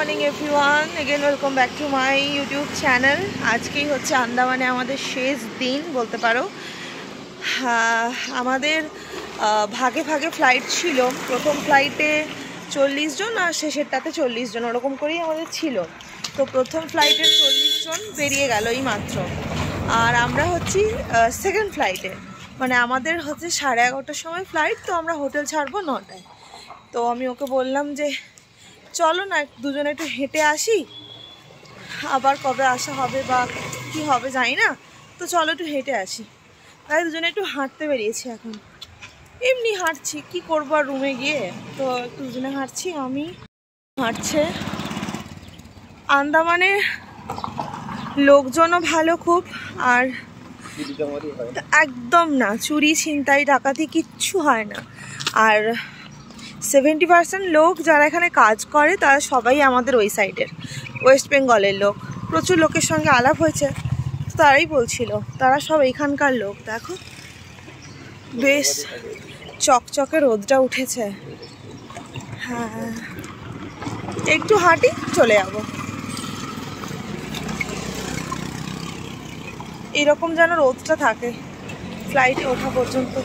Morning everyone, again welcome back to my YouTube channel. আজকেই হচ্ছে আন্দামানে আমাদের শেষ দিন বলতে পারো। আমাদের ভাগে ভাগে ফ্লাইট ছিল। প্রথম ফ্লাইটে 40 জন আর শেষেরটাতে 40 জন, ওরকম করেই আমাদের ছিল। তো প্রথম ফ্লাইটের 40 জন বেরিয়ে গেল এই মাত্র, আর আমরা হচ্ছি সেকেন্ড ফ্লাইটে। মানে আমাদের হচ্ছে 11:30টার সময় ফ্লাইট, তো আমরা হোটেল ছাড়বো 9টায়। তো আমি ওকে বললাম যে চলো না দুজনে একটু হেঁটে আসি, আবার কবে আসা হবে বা কি হবে জানি না, তো চলো একটু হেঁটে আসি। তাই দুজনে একটু হাঁটতে বেরিয়েছি। এখন এমনি হাঁটছি, কি করবো আর রুমে গিয়ে, তো একটু দুজনে হাঁটছি। আমি হাঁটছে। আন্দামানে লোকজনও ভালো খুব, আর একদম না চুরি ছিনতাই ডাকাতি কিচ্ছু হয় না। আর 70% লোক যারা এখানে কাজ করে তারা সবাই আমাদের ওই সাইডের, ওয়েস্ট বেঙ্গলের লোক। প্রচুর লোকের সঙ্গে আলাপ হয়েছে, তারাই বলছিল তারা সব এখানকার লোক। দেখো বেশ চকচকে রোদটা উঠেছে। হ্যাঁ, একটু হাঁটি চলে যাবো। এরকম যেন রোদটা থাকে ফ্লাইটে ওঠা পর্যন্ত।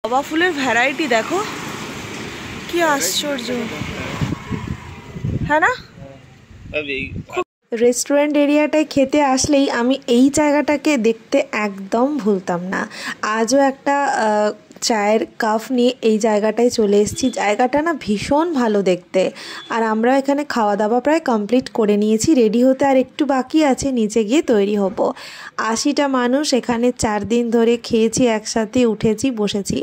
জবা ফুলের ভ্যারাইটি দেখো, কি আশ্চর্য, হ্যাঁ না? রেস্টুরেন্ট এরিয়াটায় খেতে আসলেই আমি এই জায়গাটাকে দেখতে একদম ভুলতাম না। আজও একটা চায়ের কাপ নিয়ে এই জায়গাটায় চলে এসেছি। জায়গাটা না ভীষণ ভালো দেখতে। আর আমরা এখানে খাওয়া দাওয়া প্রায় কমপ্লিট করে নিয়েছি, রেডি হতে আর একটু বাকি আছে, নিচে গিয়ে তৈরি হব। 80টা মানুষ এখানে 4 দিন ধরে খেয়েছি, একসাথে উঠেছি বসেছি।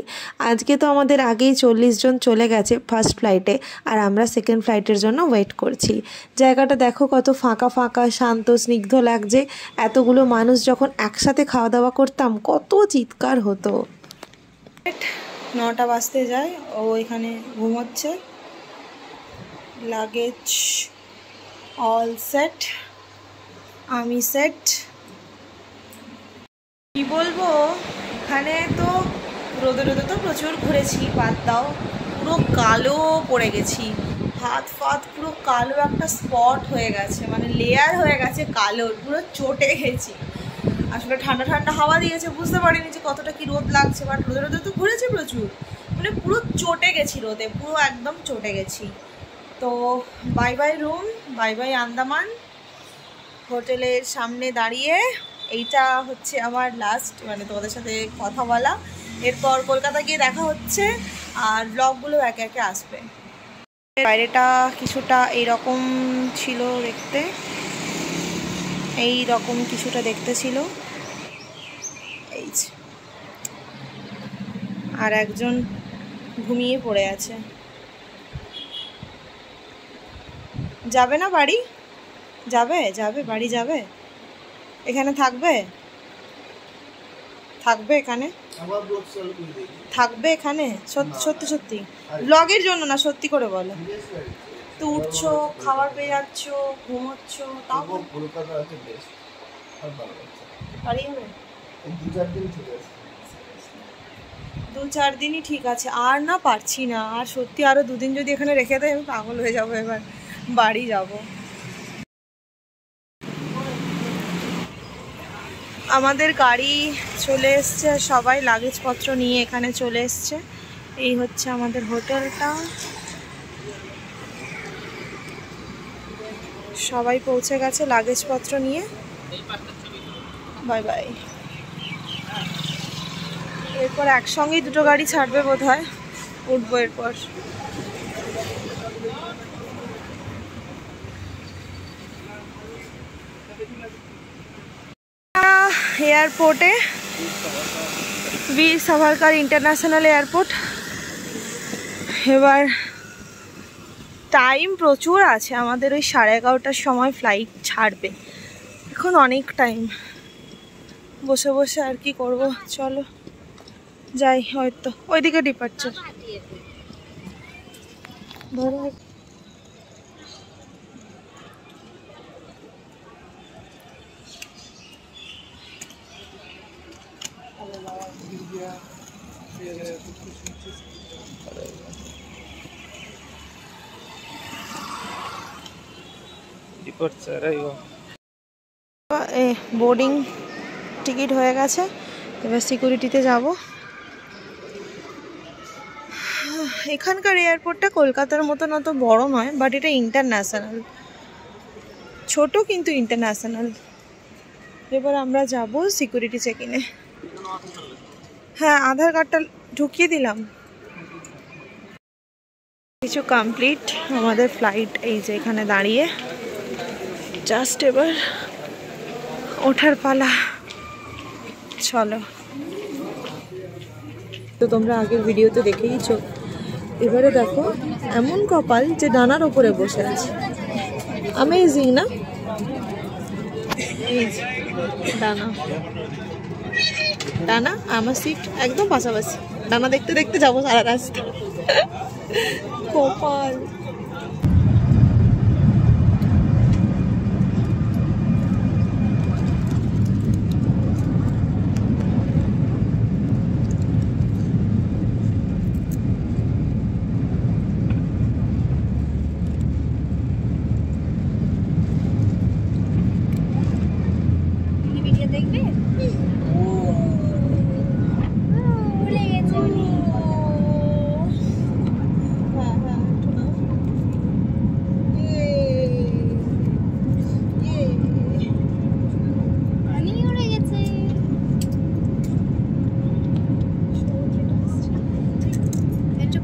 আজকে তো আমাদের আগেই 40 জন চলে গেছে ফার্স্ট ফ্লাইটে, আর আমরা সেকেন্ড ফ্লাইটের জন্য ওয়েট করছি। জায়গাটা দেখো কত ফাঁকা ফাঁকা, শান্ত স্নিগ্ধ লাগছে। এতগুলো মানুষ যখন একসাথে খাওয়া দাওয়া করতাম কত চিৎকার হতো। 9টা বাজতে যায়, ও এখানে ঘুমোচ্ছে। লাগেজ অল সেট, আমি সেট। কি বলবো, এখানে তো রোদে রোদে তো প্রচুর ঘুরেছি, বাদ দাও, পুরো কালো পড়ে গেছি। হাত ফাত পুরো কালো একটা স্পট হয়ে গেছে, মানে লেয়ার হয়ে গেছে কালোর, পুরো চটে গেছি। আসলে ঠান্ডা ঠান্ডা হাওয়া দিয়েছে, বুঝতে পারিনি যে কতটা কি রোদ লাগছে, বাট রোদে রোদে তো ঘুরেছি প্রচুর, মানে পুরো চটে গেছি রোদে, পুরো একদম চটে গেছি। তো bye bye room, bye bye Andaman. হোটেলের সামনে দাঁড়িয়ে এইটা হচ্ছে আমার লাস্ট, মানে তোমাদের সাথে কথা বলা। এরপর কলকাতা গিয়ে দেখা হচ্ছে, আর ব্লগগুলো একে একে আসবে। বাইরেটা কিছুটা এইরকম ছিল দেখতে, এই রকম কিছুটা দেখতে ছিল। এই আর একজন ঘুমিয়ে পড়ে আছে। যাবে না বাড়ি? যাবে যাবে বাড়ি যাবে? এখানে থাকবে? থাকবে এখানে? থাকবে এখানে? সত্যি সত্যি ব্লগের জন্য না, সত্যি করে বলো। তো উঠছো, খাবার পেয়ে যাচ্ছ, ঘুমোচ্ছ, তাও বাড়ি হবে 2-4 দিনই ঠিক আছে, আর না পারছি না। আর সত্যি আরও 2 দিন যদি এখানে রেখে দেয় আমি পাগল হয়ে যাবো, এবার বাড়ি যাব। আমাদের গাড়ি চলে এসছে, সবাই লাগেজপত্র নিয়ে এখানে চলে এসছে। এই হচ্ছে আমাদের হোটেলটা, সবাই পৌঁছে গেছে লাগেজপত্র নিয়ে। Bye bye. এরপর একসঙ্গেই 2টো গাড়ি ছাড়বে বোধ হয়, উঠবো এরপর। এয়ারপোর্টে, বীর সাভারকার ইন্টারন্যাশনাল এয়ারপোর্ট। এবার টাইম প্রচুর আছে আমাদের, ওই 11:30টার সময় ফ্লাইট ছাড়বে। এখন অনেক টাইম, বসে বসে আর কি করব, চলো যাই। হয়তো ওইদিকে ডিপার্চার ধরো। বোর্ডিং টিকিট হয়ে গেছে, এবার সিকিউরিটিতে যাব। এখানকার এয়ারপোর্টটা কলকাতার মতন অত বড় নয়, বাট এটা ইন্টারন্যাশনাল, ছোট কিন্তু ইন্টারন্যাশনাল। এবার আমরা যাব সিকিউরিটি চেকিংয়ে। হ্যাঁ, আধার কার্ডটা ঢুকিয়ে দিলাম। কিছু কমপ্লিট, আমাদের ফ্লাইট এই যে এখানে দাঁড়িয়ে, জাস্ট এবার ওঠার পালা। চলো, তো তোমরা আগের ভিডিওতে দেখেইছো। এবারে দেখো, এমন কপাল যে ডানার ওপরে বসে আছে। অ্যামেজিং না? এই যে ডানা, ডানা আমার সিট একদম পাশাপাশি। ডানা দেখতে দেখতে যাবো সারা রাস্তা। কপাল।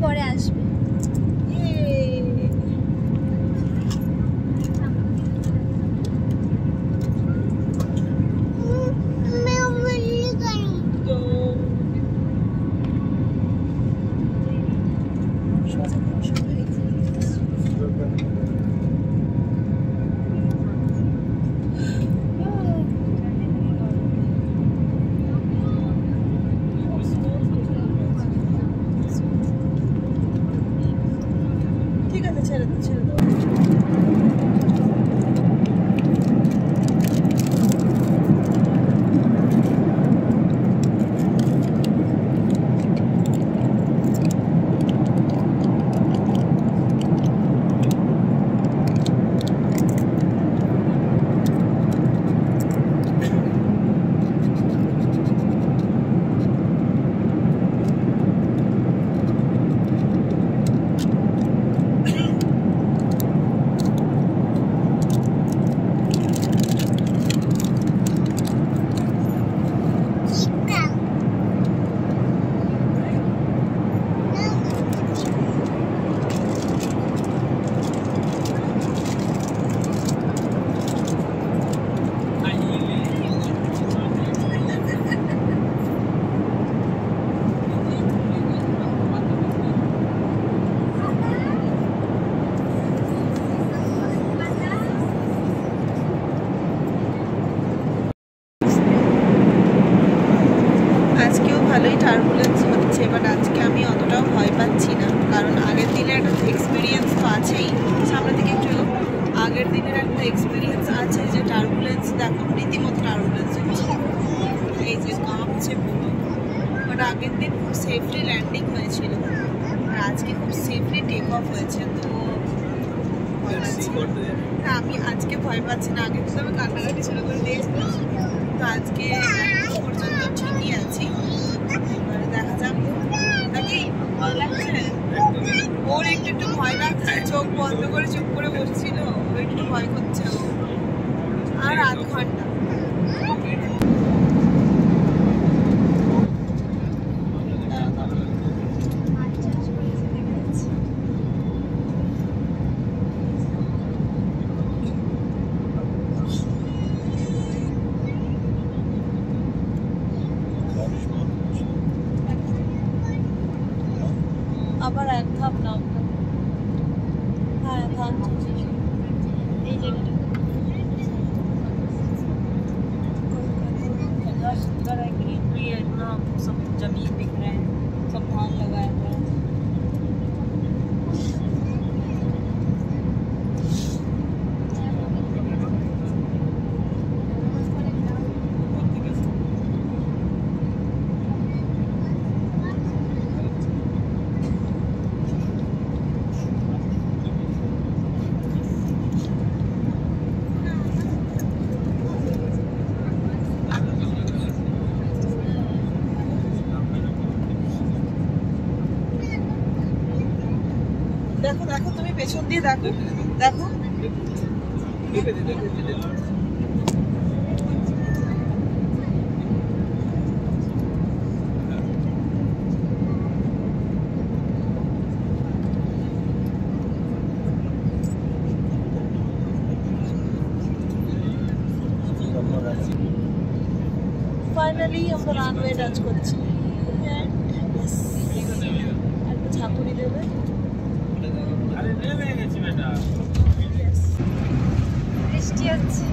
পরে আসবে। ঠিক আছে, ছেড়ে দাও, ছেড়ে দাও। আজকেও ভালোই টার্বুলেন্স হচ্ছে, বাট আজকে আমি অতটাও ভয় পাচ্ছি না, কারণ আগের দিনের একটা এক্সপিরিয়েন্স তো আছেই। সামনে থেকে একটু আগের দিনের একটা এক্সপিরিয়েন্স আছে যে টার্বুলেন্স, দেখো রীতিমতো টার্বুলেন্স হচ্ছে, এই যে কাঁপছে পুরো। বাট আগের দিন খুব সেফলি ল্যান্ডিং হয়েছিল, আর আজকে খুব সেফলি টেক অফ হয়েছে। তো আমি আজকে ভয় পাচ্ছি না, আগে তো আমি কান্নাকাটি শুরু করে দিয়েছিলাম। তো আজকে পর্যন্ত ঠিকই আছি। এবারে দেখা যাক। নাকি ভয় লাগছে? ওর একটু একটু ভয় লাগছে, চোখ বন্ধ করে চুপ করে বসছিল, ও একটু ভয় করছে। আর আধ ঘন্টা। আবার এক ধাপ নাম, হ্যাঁ ধান এই জায়গাটা सुंदर है, ग्रीनरी है, इतना सब जमीन दिख रहे हैं, सब धान लगाया हुआ है। দেখো দেখো তুমি পেছন দিয়ে দেখো দেখো ফাইনালি আমরা রানওয়ে টাচ করছি একটা ঝাঁকুনি দেবে বৃষ্টি হচ্ছে।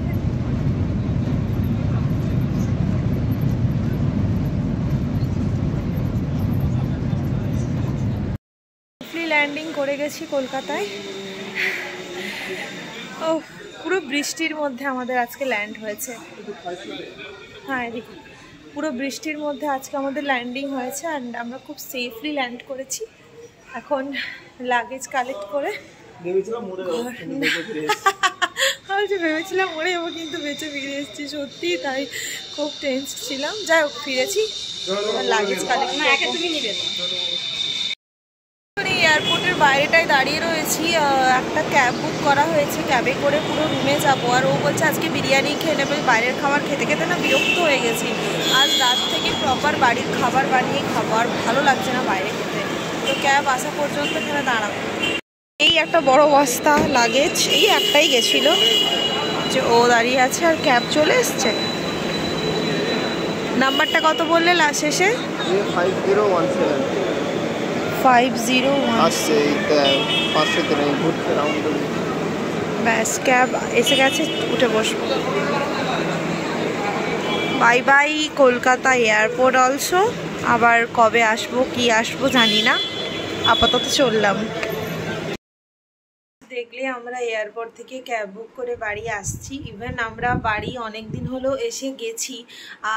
ল্যান্ডিং করে গেছি কলকাতায়। ও পুরো বৃষ্টির মধ্যে আমাদের আজকে ল্যান্ড হয়েছে। হ্যাঁ এদিকে পুরো বৃষ্টির মধ্যে আজকে আমাদের ল্যান্ডিং হয়েছে অ্যান্ড আমরা খুব সেফলি ল্যান্ড করেছি। এখন লাগেজ কালেক্ট করে ভেবেছিলাম মরে যাবো, কিন্তু বেঁচে ফিরে এসেছি সত্যি, তাই খুব টেন্স ছিলাম। যাই হোক ফিরেছি, লাগেজ কালেক্ট এয়ারপোর্টের বাইরেটায় দাঁড়িয়ে রয়েছি। একটা ক্যাব বুক করা হয়েছে, ক্যাবে করে পুরো রুমে যাবো। আর ও বলছে আজকে বিরিয়ানি খেয়ে নেবে। বাইরের খাবার খেতে খেতে না বিরক্ত হয়ে গেছি। আজ রাত থেকে প্রপার বাড়ির খাবার বানিয়ে খাবার ভালো লাগছে না বাইরে খেতে। তো ক্যাব আসা পর্যন্ত এখানে দাঁড়াবো। এই একটা বড় বস্তা লাগেজ, এই একটাই গেছিলো, যে ও দাঁড়িয়ে আছে আর ক্যাব চলে এসছে। নাম্বারটা কত বললে শেষে? 5017 ব্যাস ক্যাব এসে গেছে, উঠে বসবো। Bye bye Kolkata airport also. আবার কবে আসবো কি আসবো জানি না, আপাতত চললাম। দেখলে আমরা এয়ারপোর্ট থেকে ক্যাব বুক করে বাড়ি আসছি। ইভেন আমরা বাড়ি অনেক দিন হলো এসে গেছি।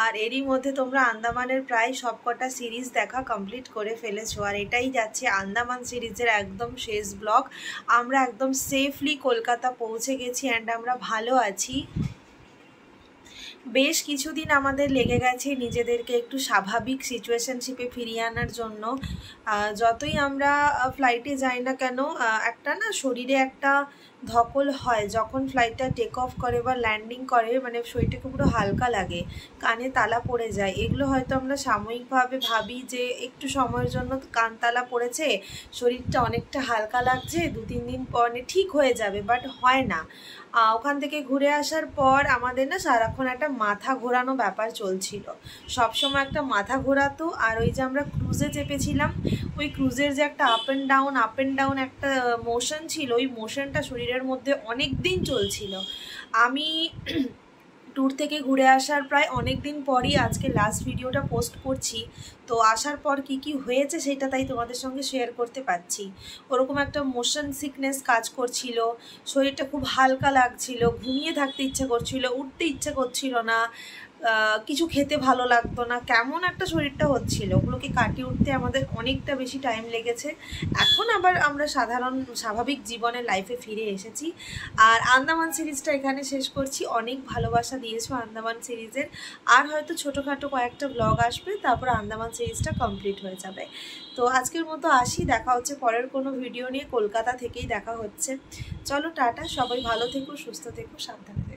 আর এরই মধ্যে তোমরা আন্দামানের প্রায় সবকটা সিরিজ দেখা কমপ্লিট করে ফেলেছো। আর এটাই যাচ্ছে আন্দামান সিরিজের একদম শেষ ব্লগ। আমরা একদম সেফলি কলকাতা পৌঁছে গেছি অ্যান্ড আমরা ভালো আছি। বেশ কিছুদিন আমাদের লেগে গেছে নিজেদেরকে একটু স্বাভাবিক সিচুয়েশনশিপে ফিরিয়ে আনার জন্য। যতই আমরা ফ্লাইটে যাই না কেন, একটা না শরীরে একটা ধকল হয় যখন ফ্লাইটটা টেক অফ করে বা ল্যান্ডিং করে, মানে শরীরটাকে পুরো হালকা লাগে, কানে তালা পড়ে যায়। এগুলো হয়তো আমরা সাময়িকভাবে ভাবি যে একটু সময়ের জন্য কান তালা পড়েছে, শরীরটা অনেকটা হালকা লাগছে, 2-3 দিন পরে ঠিক হয়ে যাবে, বাট হয় না। ওখান থেকে ঘুরে আসার পর আমাদের না সারাক্ষণ একটা মাথা ঘোরানো ব্যাপার চলছিল, সবসময় একটা মাথা ঘোরাতো। আর ওই যে আমরা ক্রুজে চেপেছিলাম, ওই ক্রুজের যে একটা আপ অ্যান্ড ডাউন একটা মোশন ছিল, ওই মোশনটা শরীরের মধ্যে অনেক দিন চলছিল। আমি ট্যুর থেকে ঘুরে আসার প্রায় অনেক দিন পরই আজকে লাস্ট ভিডিওটা পোস্ট করছি। তো আসার পর কি কি হয়েছে সেটা তাই তোমাদের সঙ্গে শেয়ার করতে পারছি। ওরকম একটা মোশন সিকনেস কাজ করছিল, শরীরটা খুব হালকা লাগছিল, ঘুমিয়ে থাকতে ইচ্ছে করছিল, উঠতে ইচ্ছে করছিল না, কিছু খেতে ভালো লাগতো না, কেমন একটা শরীরটা হচ্ছিল। ওগুলোকে কাটিয়ে উঠতে আমাদের অনেকটা বেশি টাইম লেগেছে। এখন আবার আমরা সাধারণ স্বাভাবিক জীবনের লাইফে ফিরে এসেছি। আর আন্দামান সিরিজটা এখানে শেষ করছি। অনেক ভালোবাসা দিয়েছো আন্দামান সিরিজের। আর হয়তো ছোটোখাটো কয়েকটা ব্লগ আসবে, তারপর আন্দামান সিরিজটা কমপ্লিট হয়ে যাবে। তো আজকের মতো আসি, দেখা হচ্ছে পরের কোনো ভিডিও নিয়ে। কলকাতা থেকেই দেখা হচ্ছে। চলো টাটা, সবাই ভালো থেকো, সুস্থ থেকো, সাবধানে।